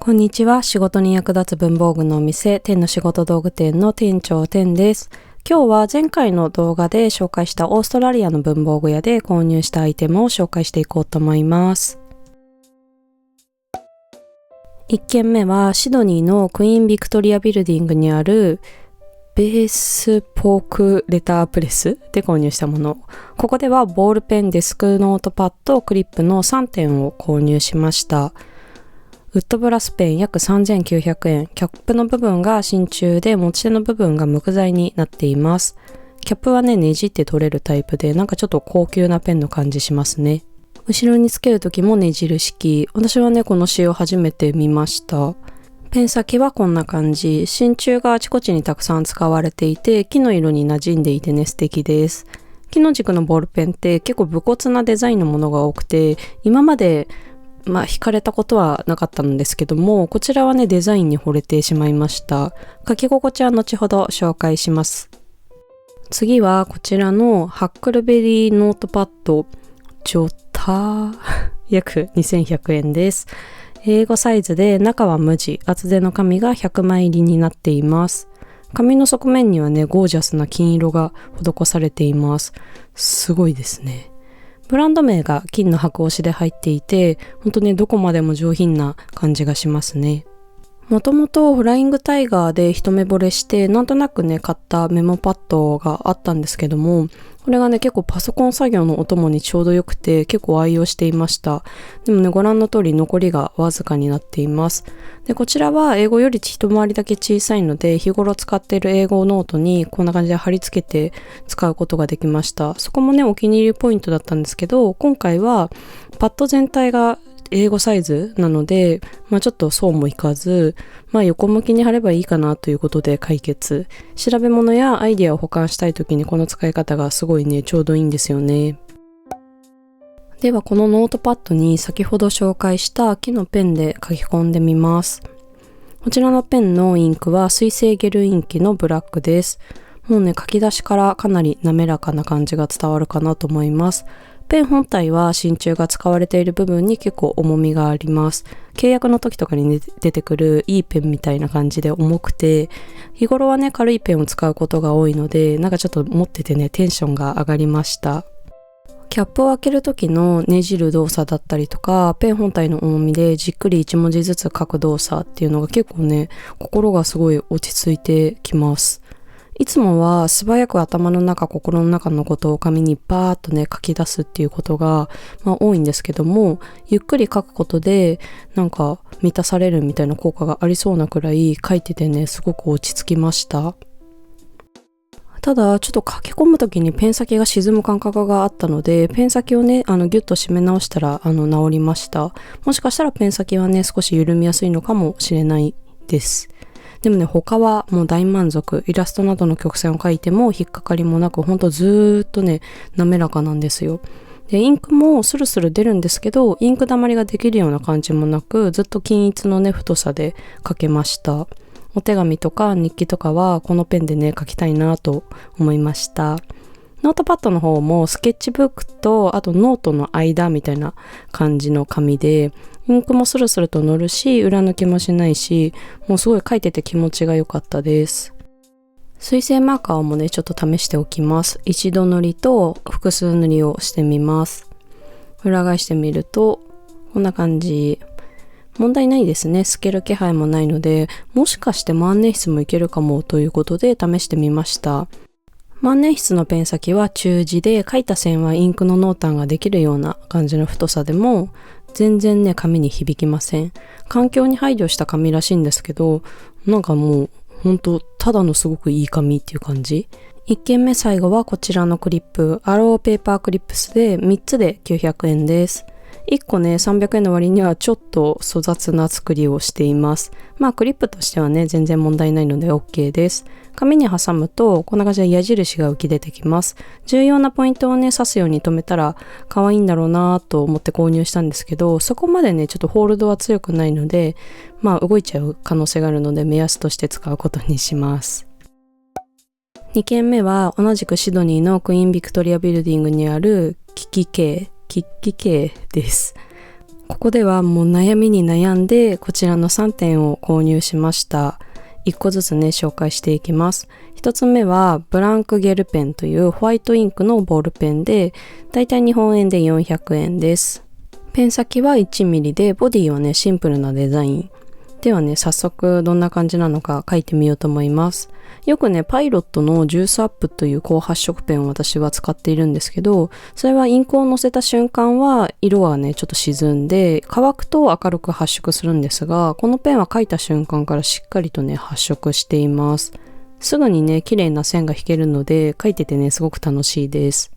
こんにちは。仕事に役立つ文房具のお店、天の仕事道具店の店長天です。今日は前回の動画で紹介したオーストラリアの文房具屋で購入したアイテムを紹介していこうと思います。1軒目はシドニーのクイーンビクトリアビルディングにあるベースポークレタープレスで購入したもの。ここではボールペン、デスクノートパッド、クリップの3点を購入しました。ウッドブラスペン約3900円。キャップの部分が真鍮で持ち手の部分が木材になっています。キャップはね、ねじって取れるタイプで、なんかちょっと高級なペンの感じしますね。後ろにつけるときもねじる式。私はね、この仕様初めて見ました。ペン先はこんな感じ。真鍮があちこちにたくさん使われていて、木の色に馴染んでいてね、素敵です。木の軸のボールペンって結構武骨なデザインのものが多くて、今まで惹かれたことはなかったんですけども、こちらはね、デザインに惚れてしまいました。書き心地は後ほど紹介します。次はこちらのハックルベリーノートパッドジョター約2100円です。英語サイズで中は無地、厚手の紙が100枚入りになっています。紙の側面にはね、ゴージャスな金色が施されています。すごいですね。ブランド名が金の箔押しで入っていて、本当ね、どこまでも上品な感じがしますね。もともとフライングタイガーで一目惚れして、なんとなくね、買ったメモパッドがあったんですけども、これがね、結構パソコン作業のお供にちょうどよくて、結構愛用していました。でもね、ご覧の通り残りがわずかになっています。で、こちらは英語より一回りだけ小さいので、日頃使っている英語ノートにこんな感じで貼り付けて使うことができました。そこもね、お気に入りポイントだったんですけど、今回はパッド全体が英語サイズなので、ちょっとそうもいかず、横向きに貼ればいいかなということで解決。調べ物やアイディアを保管したいときにこの使い方がすごいね、ちょうどいいんですよね。ではこのノートパッドに先ほど紹介した木のペンで書き込んでみます。こちらのペンのインクは水性ゲルインキのブラックです。もうね、書き出しからかなり滑らかな感じが伝わるかなと思います。ペン本体は真鍮が使われている部分に結構重みがあります。契約の時とかに出てくるいいペンみたいな感じで重くて、日頃はね、軽いペンを使うことが多いので、なんかちょっと持っててね、テンションが上がりました。キャップを開ける時のねじる動作だったりとか、ペン本体の重みでじっくり一文字ずつ書く動作っていうのが結構ね、心がすごい落ち着いてきます。いつもは素早く頭の中、心の中のことを紙にバーっとね、書き出すっていうことが、多いんですけども、ゆっくり書くことで、なんか満たされるみたいな効果がありそうなくらい書いててね、すごく落ち着きました。ただ、ちょっと書き込むときにペン先が沈む感覚があったので、ペン先をね、ギュッと締め直したら、治りました。もしかしたらペン先はね、少し緩みやすいのかもしれないです。でもね、他はもう大満足。イラストなどの曲線を描いても引っかかりもなく、ほんとずーっとね、滑らかなんですよ。で、インクもスルスル出るんですけど、インク溜まりができるような感じもなく、ずっと均一のね、太さで描けました。お手紙とか日記とかはこのペンでね、書きたいなと思いました。ノートパッドの方もスケッチブックとあとノートの間みたいな感じの紙で、インクもスルスルと乗るし、裏抜きもしないし、もうすごい書いてて気持ちが良かったです。水性マーカーもね、ちょっと試しておきます。一度塗りと複数塗りをしてみます。裏返してみると、こんな感じ。問題ないですね。透ける気配もないので、もしかして万年筆もいけるかもということで試してみました。万年筆のペン先は中字で、書いた線はインクの濃淡ができるような感じの太さでも、全然ね、紙に響きません。環境に配慮した紙らしいんですけど、なんかもう、ほんと、ただのすごくいい紙っていう感じ。1件目最後はこちらのクリップ、アローペーパークリップスで3つで900円です。1個ね、300円の割にはちょっと粗雑な作りをしています。クリップとしてはね、全然問題ないので OK です。紙に挟むと、こんな感じで矢印が浮き出てきます。重要なポイントをね、刺すように留めたら可愛いんだろうなと思って購入したんですけど、そこまでね、ちょっとホールドは強くないので、動いちゃう可能性があるので、目安として使うことにします。2軒目は同じくシドニーのクイーンビクトリアビルディングにあるキッキ系です。ここではもう悩みに悩んでこちらの3点を購入しました。1個ずつね紹介していきます。1つ目はブランクゲルペンというホワイトインクのボールペンで、だいたい日本円で400円です。ペン先は 1mm で、ボディはねシンプルなデザインではね、早速どんな感じなのか書いてみようと思います。よくねパイロットのジュースアップという高発色ペンを私は使っているんですけど、それはインクを乗せた瞬間は色はねちょっと沈んで乾くと明るく発色するんですが、このペンは書いた瞬間からしっかりとね発色しています。すぐにね綺麗な線が引けるので書いててねすごく楽しいです。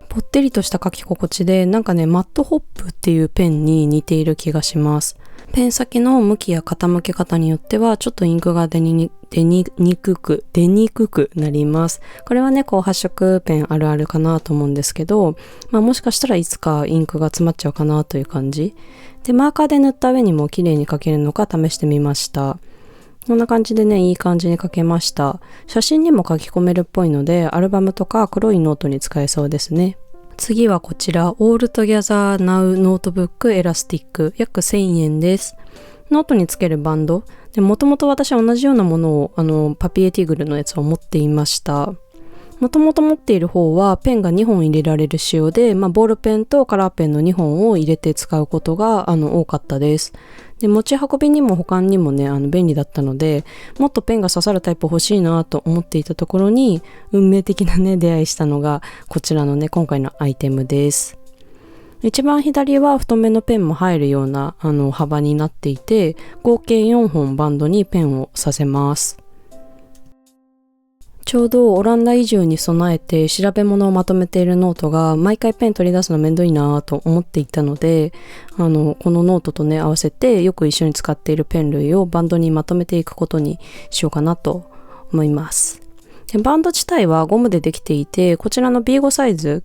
ぽってりとした書き心地で、なんかねマットホップっていうペンに似ている気がします。ペン先の向きや傾け方によってはちょっとインクが出にくくなります。これはね発色ペンあるあるかなと思うんですけど、もしかしたらいつかインクが詰まっちゃうかなという感じで、マーカーで塗った上にも綺麗に描けるのか試してみました。こんな感じでねいい感じに描けました。写真にも書き込めるっぽいのでアルバムとか黒いノートに使えそうですね。次はこちら、All Together Now ノートブックエラスティック、約1000円です。ノートにつけるバンドで、もともと私は同じようなものをパピエティグルのやつを持っていました。もともと持っている方はペンが2本入れられる仕様で、ボールペンとカラーペンの2本を入れて使うことが多かったです。で、持ち運びにも保管にもね便利だったので、もっとペンが刺さるタイプ欲しいなと思っていたところに運命的なね出会いしたのがこちらのね今回のアイテムです。一番左は太めのペンも入るような幅になっていて、合計4本バンドにペンを刺せます。ちょうどオランダ移住に備えて調べ物をまとめているノートが毎回ペン取り出すのめんどいなと思っていたので、このノートとね合わせてよく一緒に使っているペン類をバンドにまとめていくことにしようかなと思います。でバンド自体はゴムでできていて、こちらの B5 サイズ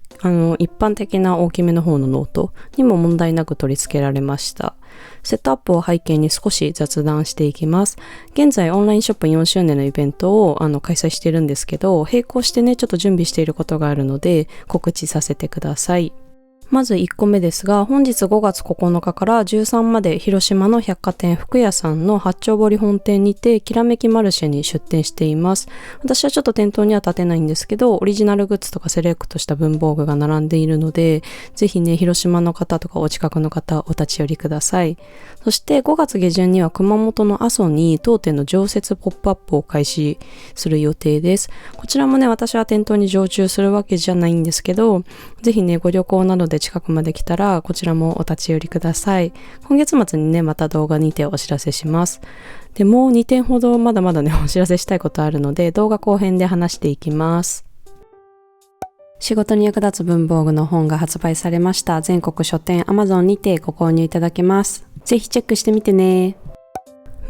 一般的な大きめの方のノートにも問題なく取り付けられました。セットアップを背景に少し雑談していきます。現在オンラインショップ4周年のイベントを開催しているんですけど、並行してねちょっと準備していることがあるので告知させてください。まず1個目ですが、本日5月9日から13まで広島の百貨店福屋さんの八丁堀本店にてきらめきマルシェに出店しています。私はちょっと店頭には立てないんですけど、オリジナルグッズとかセレクトした文房具が並んでいるので、ぜひね広島の方とかお近くの方お立ち寄りください。そして5月下旬には熊本の阿蘇に当店の常設ポップアップを開始する予定です。こちらもね私は店頭に常駐するわけじゃないんですけど、ぜひねご旅行などで近くまで来たらこちらもお立ち寄りください。今月末にねまた動画にてお知らせします。でもう2点ほどまだまだねお知らせしたいことあるので、動画後編で話していきます。仕事に役立つ文房具の本が発売されました。全国書店 Amazon にてご購入いただけます。ぜひチェックしてみてね。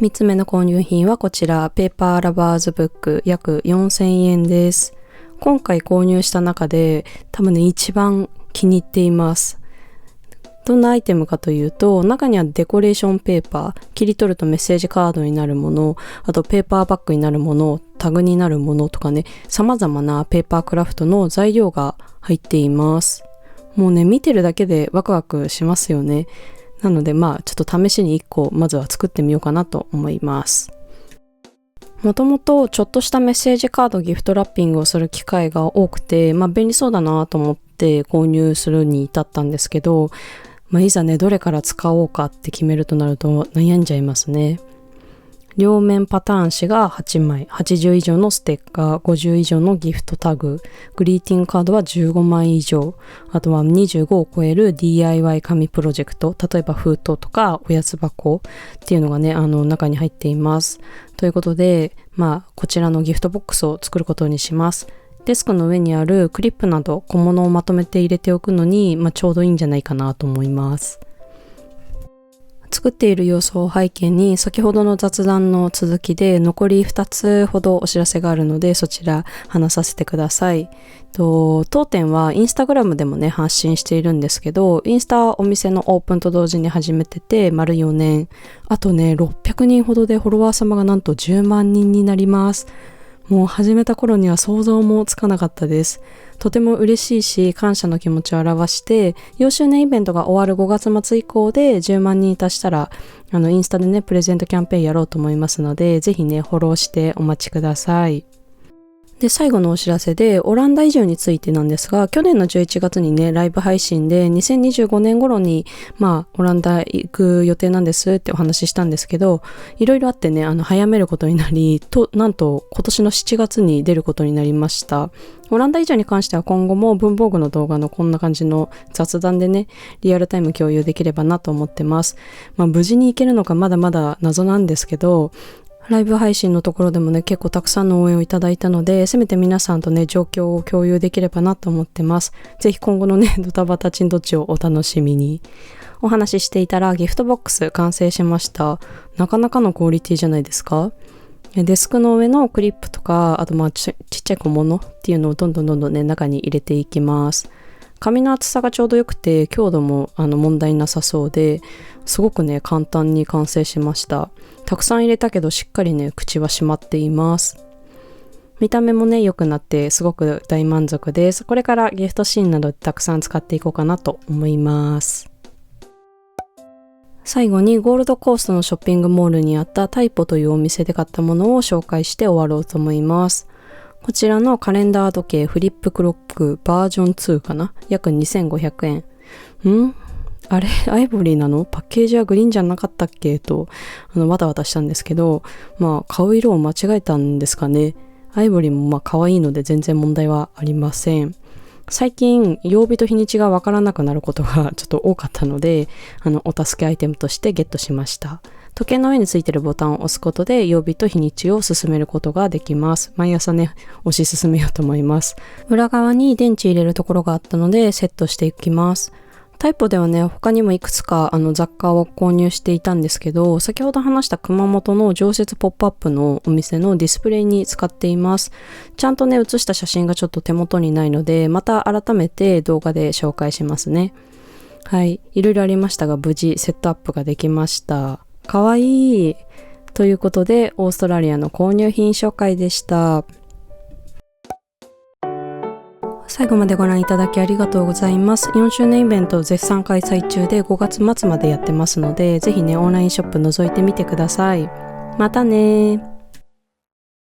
3つ目の購入品はこちら、ペーパーラバーズブック約4000円です。今回購入した中で多分ね一番気に入っています。どんなアイテムかというと、中にはデコレーションペーパー、切り取るとメッセージカードになるもの、あとペーパーバッグになるもの、タグになるものとかね、様々なペーパークラフトの材料が入っています。もうね見てるだけでワクワクしますよね。なのでちょっと試しに1個まずは作ってみようかなと思います。もともとちょっとしたメッセージカードギフトラッピングをする機会が多くて、便利そうだなと思って購入するに至ったんですけど、いざねどれから使おうかって決めるとなると悩んじゃいますね。両面パターン紙が8枚、80以上のステッカー、50以上のギフトタグ、グリーティングカードは15枚以上、あとは25を超える DIY 紙プロジェクト、例えば封筒とかおやつ箱っていうのがね中に入っています。ということでこちらのギフトボックスを作ることにします。デスクの上にあるクリップなど小物をまとめて入れておくのに、ちょうどいいんじゃないかなと思います。作っている様子を背景に先ほどの雑談の続きで残り2つほどお知らせがあるので、そちら話させてください。当店はインスタグラムでもね発信しているんですけど、インスタお店のオープンと同時に始めてて丸4年、あとね600人ほどでフォロワー様がなんと10万人になります。もう始めた頃には想像もつかなかったです。とても嬉しいし、感謝の気持ちを表して、4周年イベントが終わる5月末以降で10万人達したら、インスタでね、プレゼントキャンペーンやろうと思いますので、ぜひね、フォローしてお待ちください。で、最後のお知らせで、オランダ移住についてなんですが、去年の11月にね、ライブ配信で、2025年頃に、オランダ行く予定なんですってお話ししたんですけど、いろいろあってね、早めることになり、なんと、今年の7月に出ることになりました。オランダ移住に関しては今後も文房具の動画のこんな感じの雑談でね、リアルタイム共有できればなと思ってます。無事に行けるのかまだまだ謎なんですけど、ライブ配信のところでもね、結構たくさんの応援をいただいたので、せめて皆さんとね、状況を共有できればなと思ってます。ぜひ今後のね、ドタバタチンどっちをお楽しみに。お話ししていたらギフトボックス完成しました。なかなかのクオリティじゃないですか？デスクの上のクリップとか、あとちっちゃい小物っていうのをどんどんね、中に入れていきます。紙の厚さがちょうどよくて、強度も問題なさそうで、すごくね、簡単に完成しました。たくさん入れたけど、しっかりね、口は閉まっています。見た目もね、良くなって、すごく大満足です。これからギフトシーンなどでたくさん使っていこうかなと思います。最後にゴールドコーストのショッピングモールにあったタイポというお店で買ったものを紹介して終わろうと思います。こちらのカレンダー時計フリップクロックバージョン2かな？約2500円。あれアイボリーなの？パッケージはグリーンじゃなかったっけと、わたわたしたんですけど、買う色を間違えたんですかね。アイボリーも可愛いので全然問題はありません。最近、曜日と日にちがわからなくなることがちょっと多かったので、お助けアイテムとしてゲットしました。時計の上についているボタンを押すことで曜日と日にちを進めることができます。毎朝ね、押し進めようと思います。裏側に電池入れるところがあったのでセットしていきます。タイポではね、他にもいくつか雑貨を購入していたんですけど、先ほど話した熊本の常設ポップアップのお店のディスプレイに使っています。ちゃんとね、写した写真がちょっと手元にないので、また改めて動画で紹介しますね。はい、いろいろありましたが、無事セットアップができました。かわいい。ということで、オーストラリアの購入品紹介でした。最後までご覧いただきありがとうございます。4周年イベント絶賛開催中で5月末までやってますので、ぜひね、オンラインショップ覗いてみてください。またね。